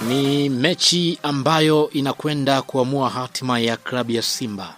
Ni mechi ambayo inakwenda kuamua hatima ya klabu ya Simba.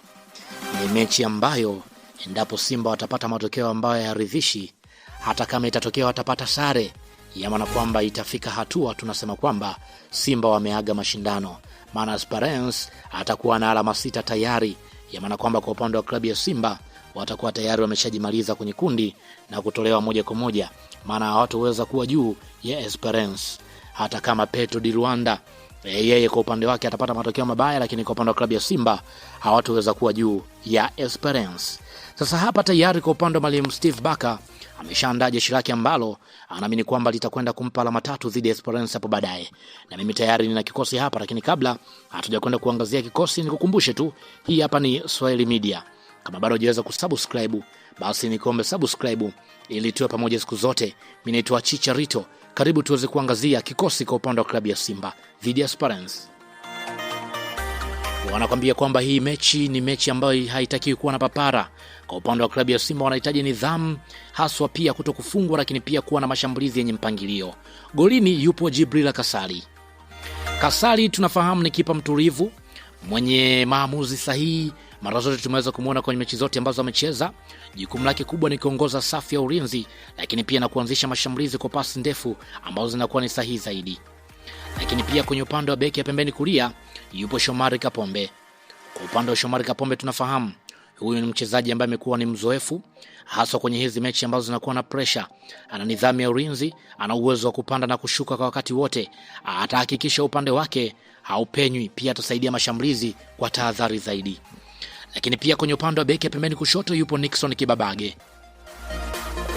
Ni mechi ambayo endapo Simba watapata matokeo ambayo yaridhishi, hata kama itatokea watapata sare, ya maana kwamba itafika hatua tunasema kwamba Simba wameaga mashindano. Maana Esperance atakuwa na alama 6 tayari, ya maana kwamba kwa upande wa klabu ya Simba watakuwa tayari wameshajimaliza kwenye kundi na kutolewa moja kwa moja. Maana hawataweza kuwa juu ya Esperance. Hata kama Petro di Rwanda yeye kwa upande wake atapata matokeo mabaya, lakini kwa upande wa klabu ya Simba hawataweza kuwa juu ya Esperance. Sasa hapa tayari kwa upande wa Mwalimu Steve Barker ameshaandaa jeshi lake ambalo anaamini kwamba litakwenda kumpa alama 3 dhidi ya Esperance hapo baadaye. Na mimi tayari nina kikosi hapa, lakini kabla hatujakwenda kuangazia kikosi, nikukumbushe tu hii hapa ni Swahili Media. Kama bado hujaweza kusubscribe, basi nikuombe subscribe ili tuwe pamoja siku zote. Mimi naitwa Chicharito. Karibu tuweze kuangazia kikosi kwa upande wa klabu ya Simba dhidi ya Esperance. Wanakuambia kwamba hii mechi ni mechi ambayo haitakiwi kuwa na papara. Kwa upande wa klabu ya Simba wanahitaji nidhamu, haswa pia kutokufungwa, lakini pia kuwa na mashambulizi yenye mpangilio. Golini yupo Jibril Kasali. Kasali tunafahamu ni kipa mtulivu, mwenye maamuzi sahihi. Mara zote tumeweza kumuona kwenye mechi zote ambazo amecheza. Jukumu lake kubwa ni kuongoza safu ya ulinzi, lakini pia na kuanzisha mashambulizi kwa pasi ndefu ambazo zinakuwa ni sahihi zaidi. Lakini pia kwenye upande wa beki ya pembeni kulia yupo Shomari Kapombe. Kwa upande wa Shomari Kapombe tunafahamu huyu ni mchezaji ambaye amekuwa ni mzoefu, hasa kwenye hizi mechi ambazo zinakuwa na pressure. Ana nidhamu ya ulinzi, ana uwezo wa kupanda na kushuka kwa wakati wote. Atahakikisha upande wake haupenywi, pia atasaidia mashambulizi kwa tahadhari zaidi. Lakini pia kwenye upande wa beki ya pembeni kushoto yupo Nixon Kibabage.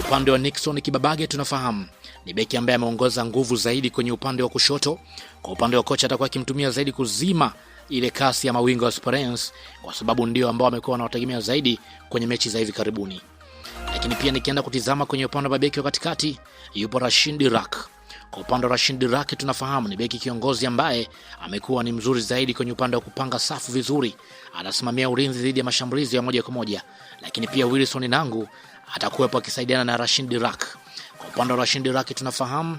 Upande wa Nixon Kibabage tunafahamu ni beki ambaye ameongoza nguvu zaidi kwenye upande wa kushoto. Kwa upande wa kocha atakuwa akimtumia zaidi kuzima ile kasi ya mawingo wa Esperance, kwa sababu ndio ambao amekuwa anawategemea zaidi kwenye mechi za hivi karibuni. Lakini pia nikienda kutizama kwenye upande wa beki wa katikati yupo Rashid Dirak. Kwa upande wa Rashid Dirak tunafahamu ni beki kiongozi ambaye amekuwa ni mzuri zaidi kwenye upande wa kupanga safu vizuri. Anasimamia ulinzi dhidi ya mashambulizi ya moja kwa moja. Lakini pia Wilson Nangu atakuwepo akisaidiana na Rashid Dirak. Kwa upande wa Rashid Dirak tunafahamu,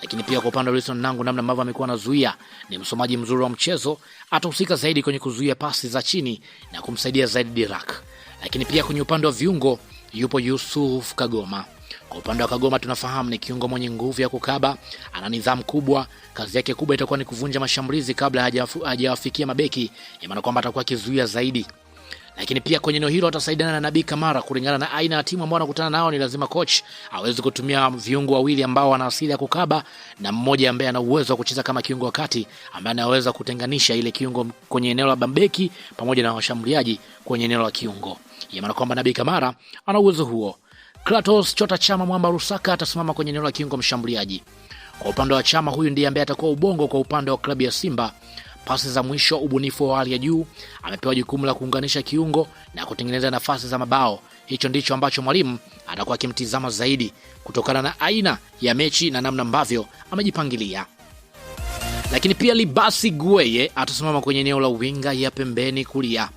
lakini pia kwa upande wa Wilson Nangu namna ambavyo amekuwa anazuia, ni msomaji mzuri wa mchezo, atahusika zaidi kwenye kuzuia pasi za chini na kumsaidia zaidi Dirak. Lakini pia kwenye upande wa viungo yupo Yusuf Kagoma. Kwa upande wa Kagoma tunafahamu ni kiungo mwenye nguvu ya kukaba, ana nidhamu kubwa. Kazi yake kubwa itakuwa ni kuvunja mashambulizi kabla hajawafikia mabeki, ya maana kwamba atakuwa akizuia zaidi. Lakini pia kwenye eneo hilo atasaidiana na Nabii Kamara. Kulingana na aina ya timu ambao wanakutana nao, ni lazima coach aweze kutumia viungo wawili ambao wana asili ya kukaba na mmoja ambaye ana uwezo wa kucheza kama kiungo wakati, ambaye anaweza kutenganisha ile kiungo kwenye eneo la bambeki pamoja na washambuliaji kwenye eneo la kiungo. Ya maana kwamba Nabii Kamara ana uwezo huo. Kratos Chota Chama Mwamba Rusaka atasimama kwenye eneo la kiungo mshambuliaji. Kwa upande wa Chama, huyu ndiye ambaye atakuwa ubongo kwa upande wa klabu ya Simba. Pasi za mwisho, ubunifu wa hali ya juu, amepewa jukumu la kuunganisha kiungo na kutengeneza nafasi za mabao. Hicho ndicho ambacho mwalimu atakuwa akimtizama zaidi kutokana na aina ya mechi na namna ambavyo amejipangilia. Lakini pia Libasi Gueye atasimama kwenye eneo la winga ya pembeni kulia.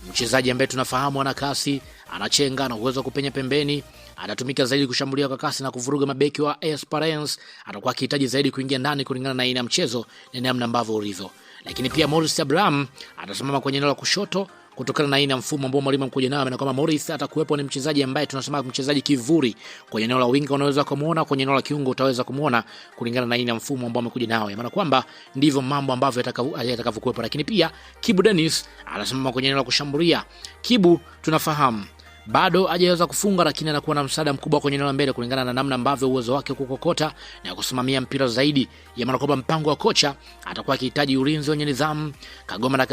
Mchezaji ambaye tunafahamu ana kasi, anachenga na uwezo wa kupenya pembeni, anatumika zaidi kushambulia kwa kasi na kuvuruga mabeki wa Esperance. Atakuwa akihitaji zaidi kuingia ndani kulingana na aina ya mchezo na namna ambavyo ulivyo. Lakini pia Morris Abraham atasimama kwenye eneo la kushoto kutokana na aina ya mfumo ambao mwalimu mkuja nao, na kama Morris atakuwepo ni mchezaji ambaye tunasema mchezaji kivuri. Kwenye eneo la winga unaweza kumuona, kwenye eneo la kiungo utaweza kumuona kulingana na aina ya mfumo ambao amekuja nao. Maana kwamba ndivyo mambo ambavyo yatakavyokuwepo. Lakini pia Kibu Dennis anasimama kwenye eneo la kushambulia. Kibu tunafahamu bado hajaweza kufunga, lakini anakuwa na msaada mkubwa kwenye eneo la mbele kulingana na namna ambavyo uwezo wake kukokota na kusimamia mpira zaidi. Ya maana kwamba mpango wa kocha atakuwa akihitaji ulinzi wenye nidhamu, Kagoma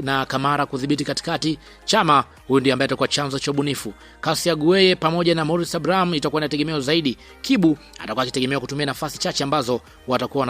na Kamara kudhibiti katikati. Chama huyu ndiye ambaye atakuwa chanzo cha ubunifu. Kasi ya Gueye pamoja na Morris Abraham itakuwa inategemewa zaidi. Kibu atakuwa akitegemewa kutumia nafasi chache ambazo watakuwa